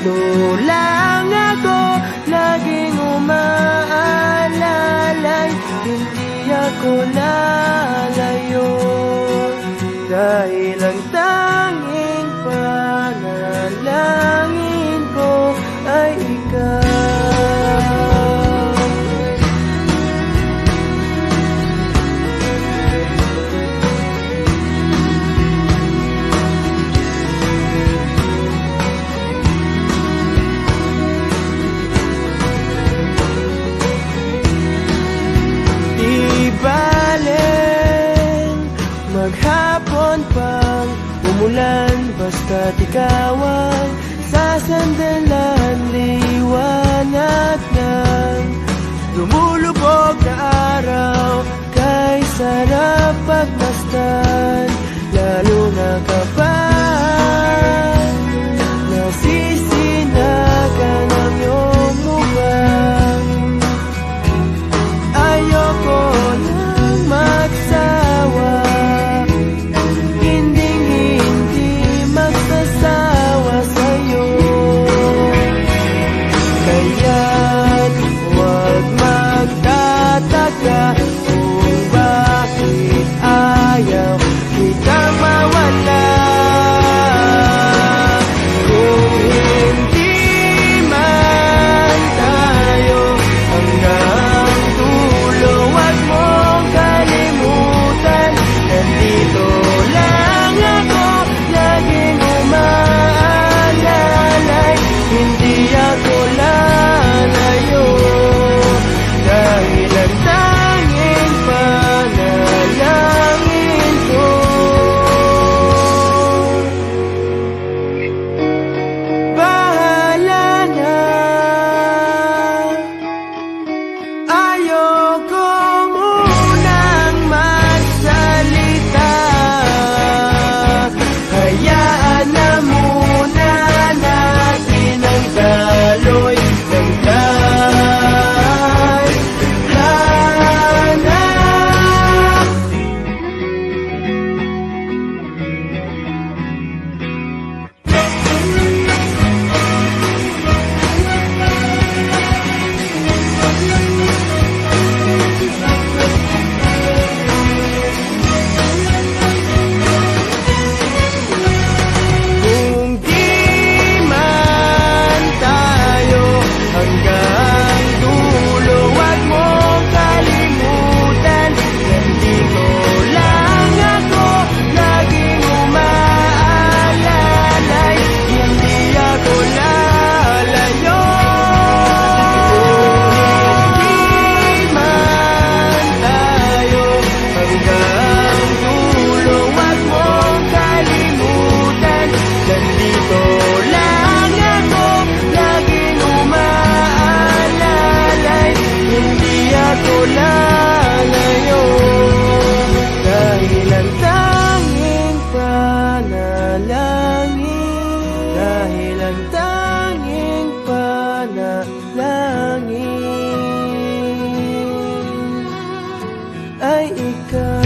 nandito lang ako, laging umaalalay, hindi ako lalayo, dahil ang tanging panalangin ko ay ikaw. Maghapon pang umulan, basta't ikaw ang sasandalan, liwanag ng lumulubog na araw, kay sarap pagmasdan, lalo na kapag nasisinagan ang iyong mukha. Ayoko nang magsawa, kung bakit ayaw kitang mawala. Kung hindi man tayo hanggang dulo, wag mong kalimutan, nandito lang ako, laging umaalalay, hindi ako lalayo, dahil ang tanging panalangin ko. Bahala na, ayoko munang magsalita, hayaan na muna natin ang daloy ng lalayo, dahil ang tanging panalangin, dahil ang tanging panalangin ay ikaw.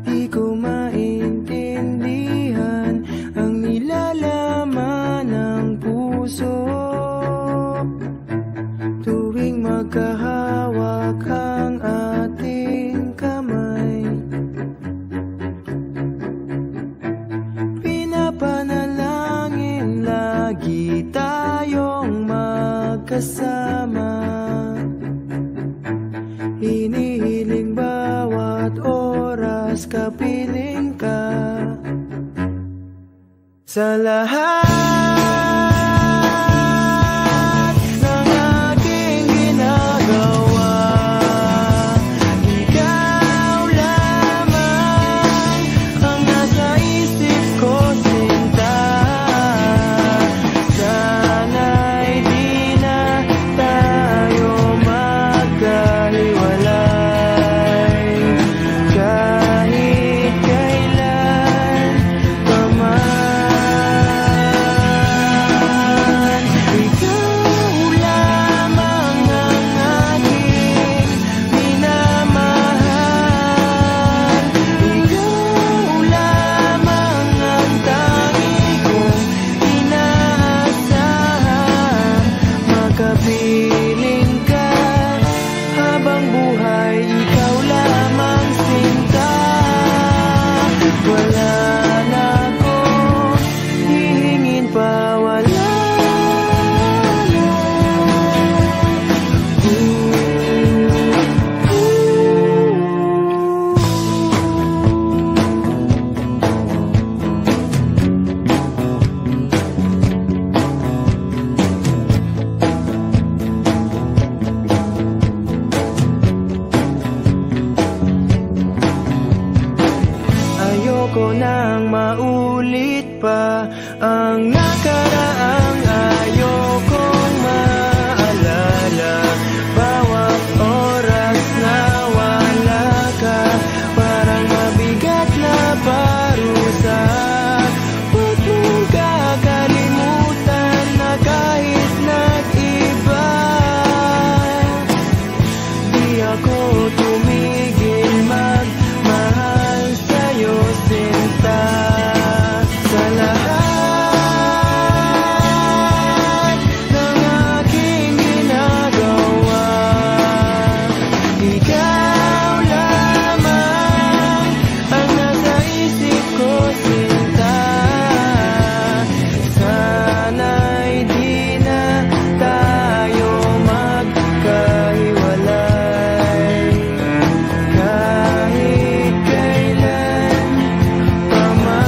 Di ko maintindihan ang nilalaman ng puso tuwing magkahawak ang ating kamay. Pinapanalangin lagi tayong magkasama, hinihiling bawat oras kapiling Sa lahat ng aking ginagawa, ikaw lamang ang nasa isip ko, sinta. Sana'y di na tayo magkahiwalay kahit kailan pa man. Kapiling ka habang buhay, ikaw lamang sinta. Wala na akong hihingin pa, wala na. Ayoko nang maulit pa ang nakaraang, ayokong maalala bawat oras na wala ka. Parang mabigat na parusa, huwag mong kakalimutan na kahit nag-iba, di ako tumigil magmahal sa'yo, sinta. Sa lahat ng aking ginagawa, ikaw lamang ang nasa isip ko, sinta. Sana'y di na tayo magkahiwalay kahit kailan pa man.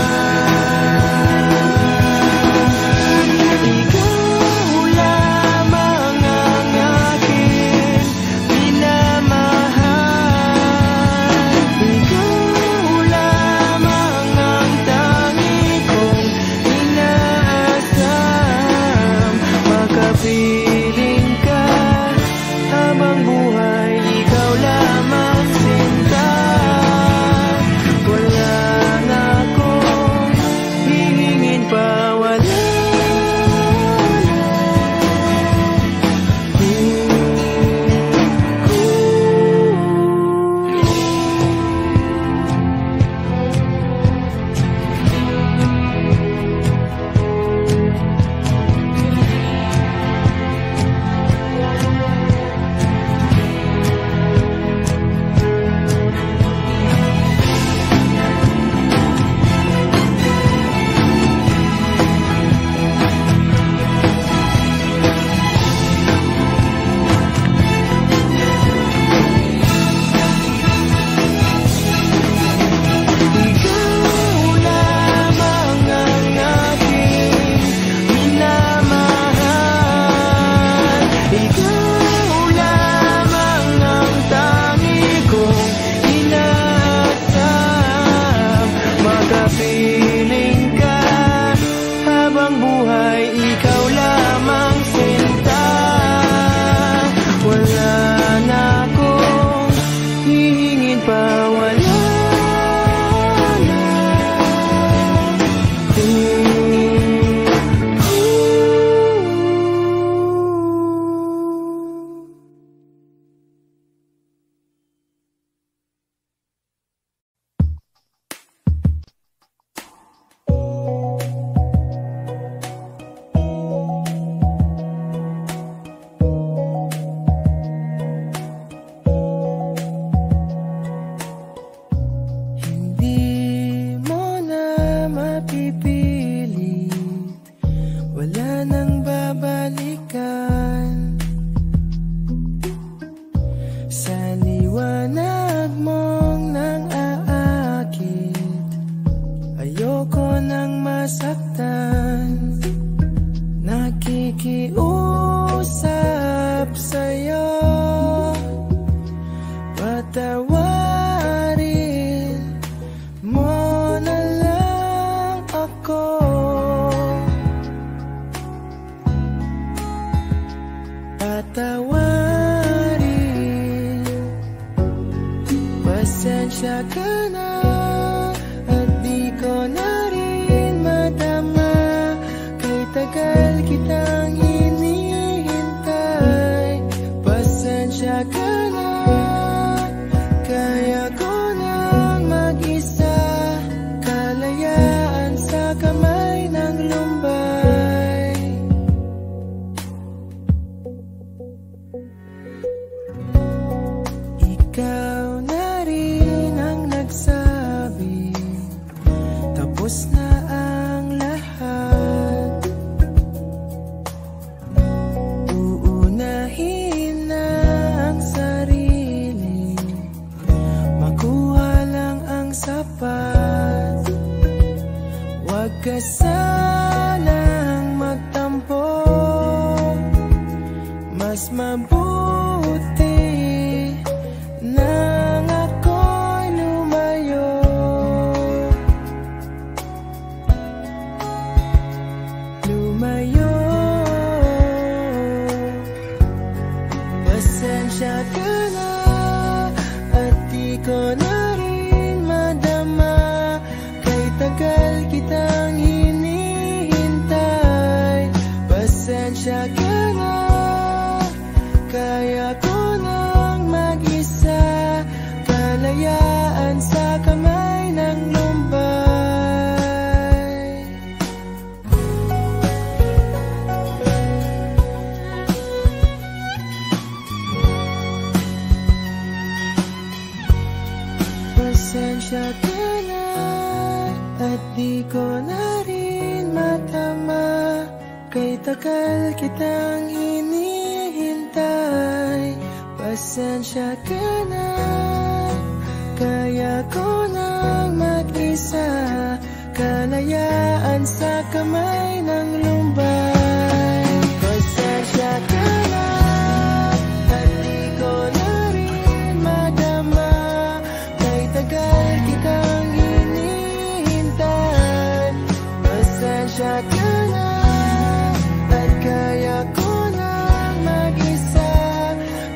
Ikaw lamang ang aking minamahal, ikaw lamang ang tangi kong inaasam. Makapiling ka habang buhay, ikaw lamang sinta. Wala na akong hihingin pa, wala na. Ikaw lamang ang aking minamahal, ikaw lamang ang tangi kong inaasam. Makapiling ka habang buhay, ikaw lamang sinta. Wala na akong hihingin pa, wala na. Hindi mo na mapipilit, wala nang babalikan. Sa liwanag mong nang aakit, ayoko nang masaktan. Pasensya ka na at di ko na rin madama, kay tagal kitang hinihintay. Pasensya ka na, kaya ko nang mag-isa, kalayaan sa kamay ng lumbay. Ikaw na rin ang nagsabi, tapos na ang lahat. Uunahin na ang sarili, makuha lang ang sapat. Huwag ka sanang magtampo, mas mabuti nang ako'y lumayo. Lumayo. Pasensya ka na at di ko na rin madama, kay tagal kitang hinihintay. Pasensya ka na, kaya ko nang mag-isa, kalayaan sa kamay ng lumbay. Pasensya ka na at di ko na rin matama, kay tagal kitang hinihintay. Pasensya ka na, kaya ko nang mag-isa, kalayaan sa kamay ng lumbay. Pasensya ka na at di ko na rin madama, kay tagal kitang hinihintay. Pasensya ka na at kaya ko nang mag-isa,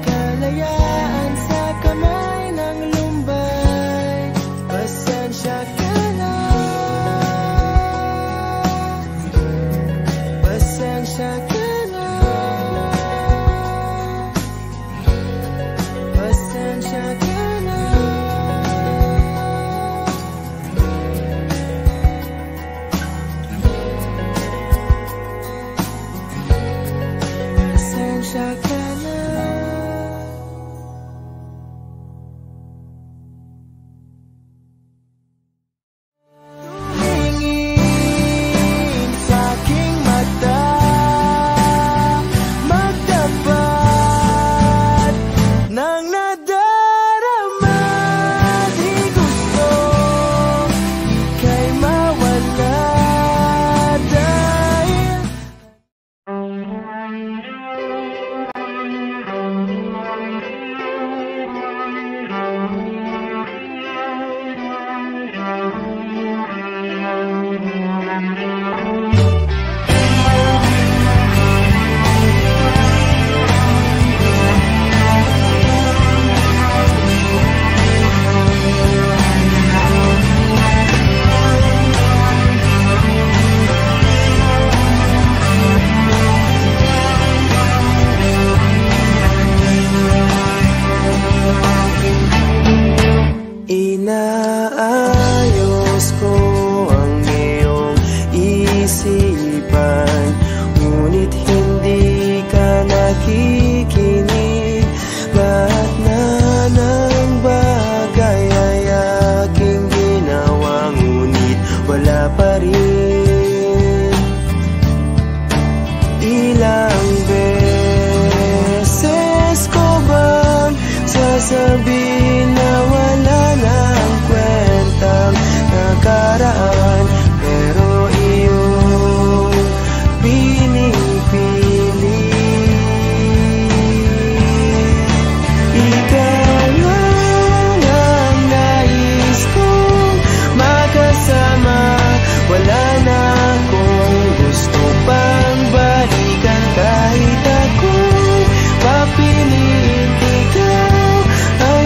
kalayaan sa kamay ng lumbay. Pasensya ka na. Pasensya ka na. Pasensya ka na. Pasensya ka na. Tumingin sa aking mata, magtapat ng nadarama. Di gusto ika'y mawala dahil inaayos ko ang iyong isipan, ngunit hindi ka nakikinig. Lahat na ng bagay ay aking ginawa, ngunit wala pa rin. Ilang beses ko bang sasabihin na wala nang kwentang nakaraan, pero iyong pinipili. Ikaw lang ang nais kong makasama, wala na akong gusto pang balikan. Kahit ako'y papiliin, ikaw ay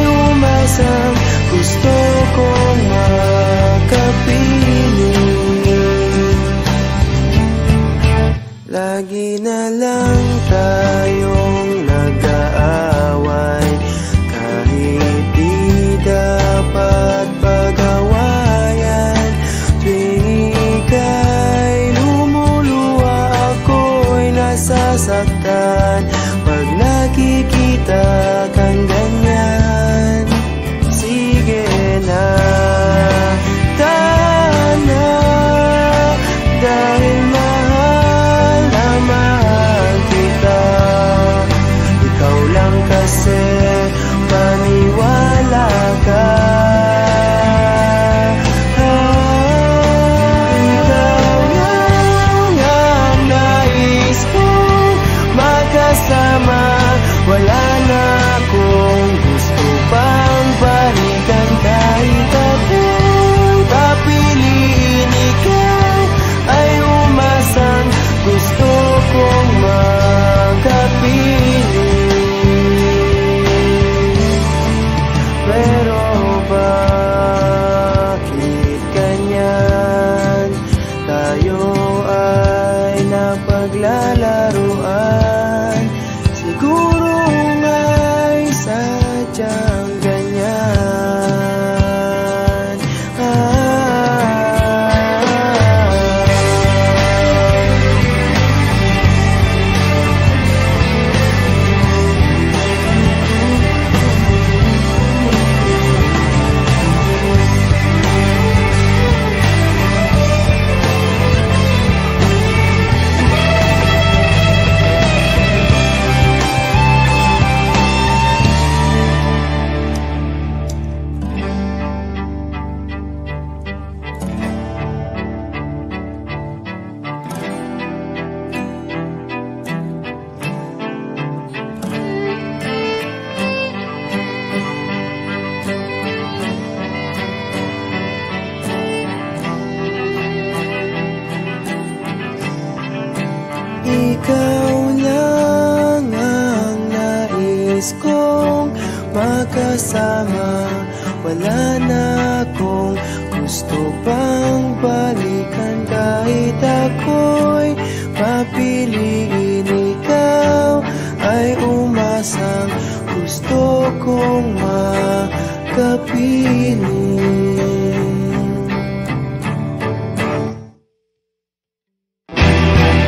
makasama. Wala na akong gusto pang balikan. Kahit ako'y papiliin, ikaw ay umasang gusto kong makapiling.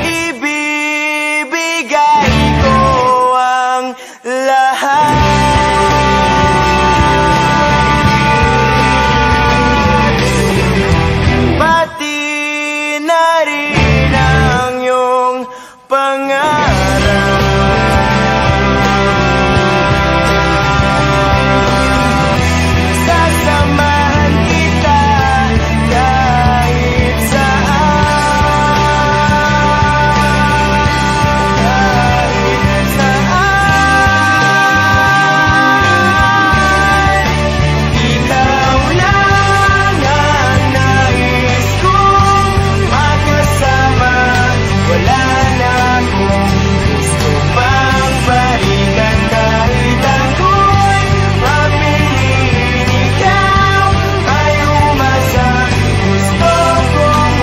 Ibibigay ko ang lahat, pati na rin ang iyong pangarap. Sasamahan kita kahit saan, ikaw lang ang nais kong makasama. Wala na akong gusto pang balikan. Kahit ako'y papiliin, ikaw ay umasang gusto kong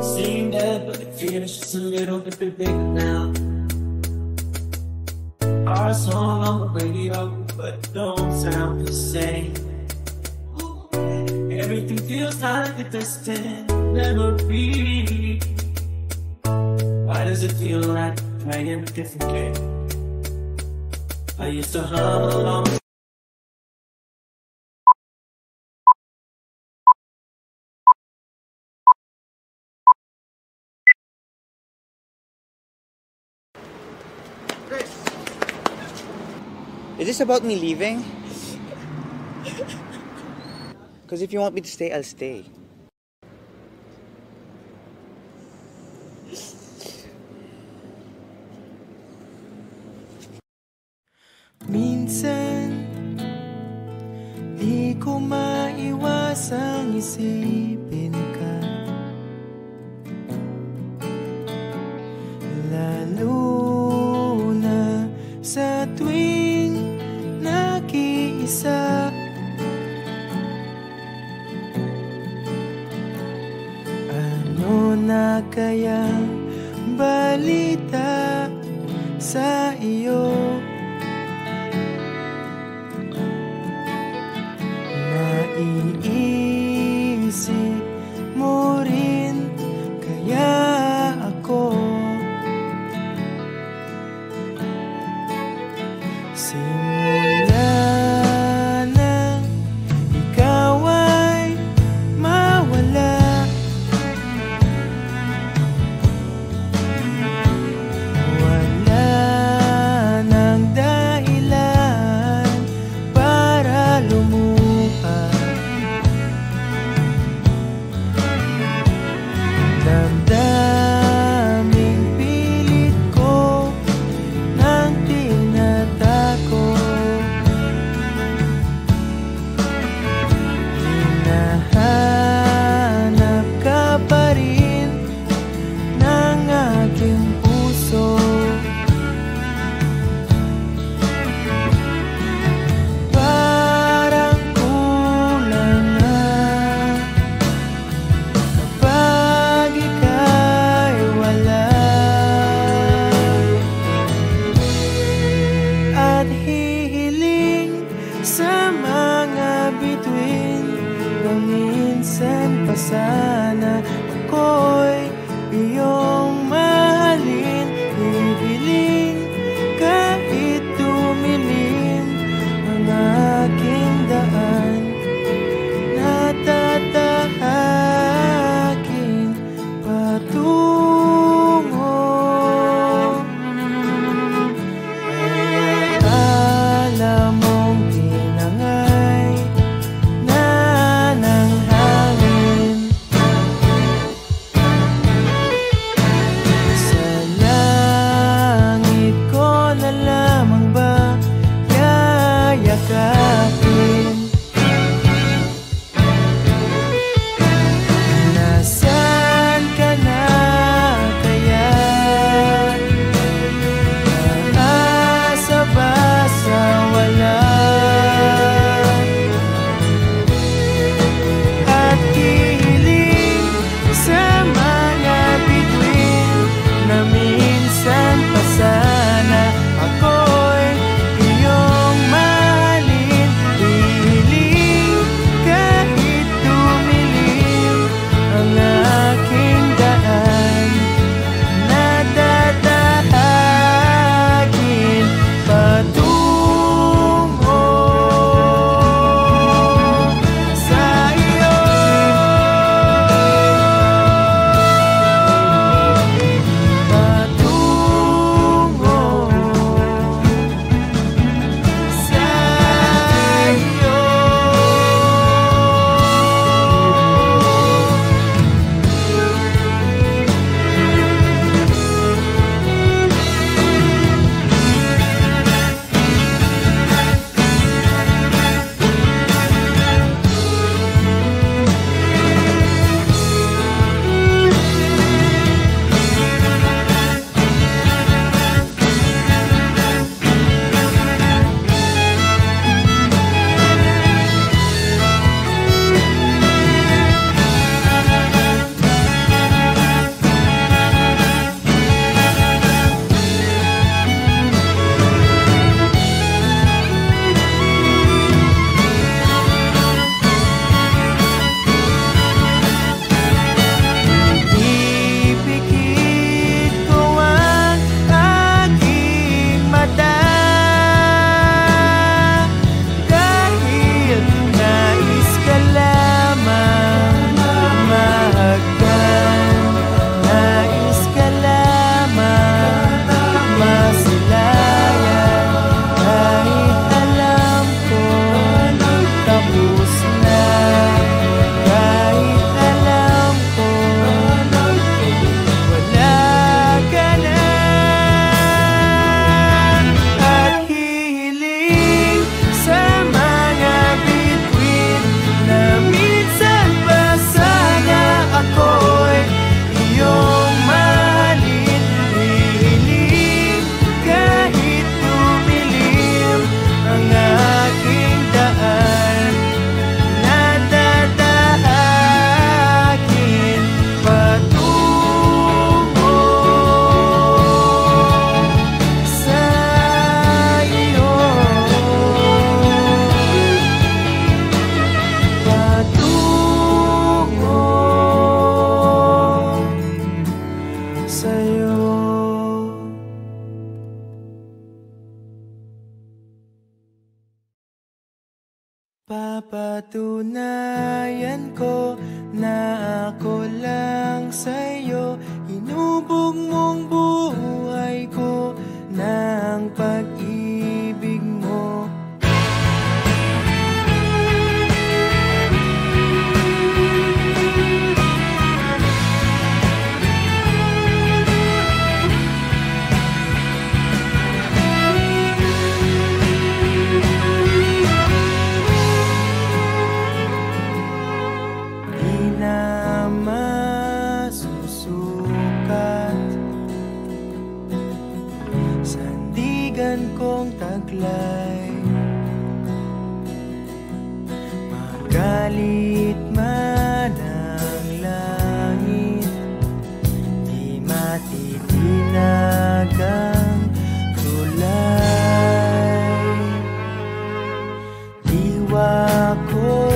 Seem dead, but the feeling's just a little bit bigger now. Our song on the radio, but it don't sound the same. Everything feels like a distant memory. Why does it feel like playing a different game? I used to hum along. Is this about me leaving? Because if you want me to stay, I'll stay. Minsan, di ko maiwasang isipin ka, lalo na sa tuwing nag-iisa. Ano na kayang balita sa iyo? Naiisip mo rin kaya ako? Simula nang ikaw ay mawala, wala nang dahilan para lumuha. Napatunayan ko na ako lang sa'yo. Hinubog mong buhay ko ng pag-ibig mo. Kong taglay, magalit man ang langit, di matitinag ang tulay. Diwa ko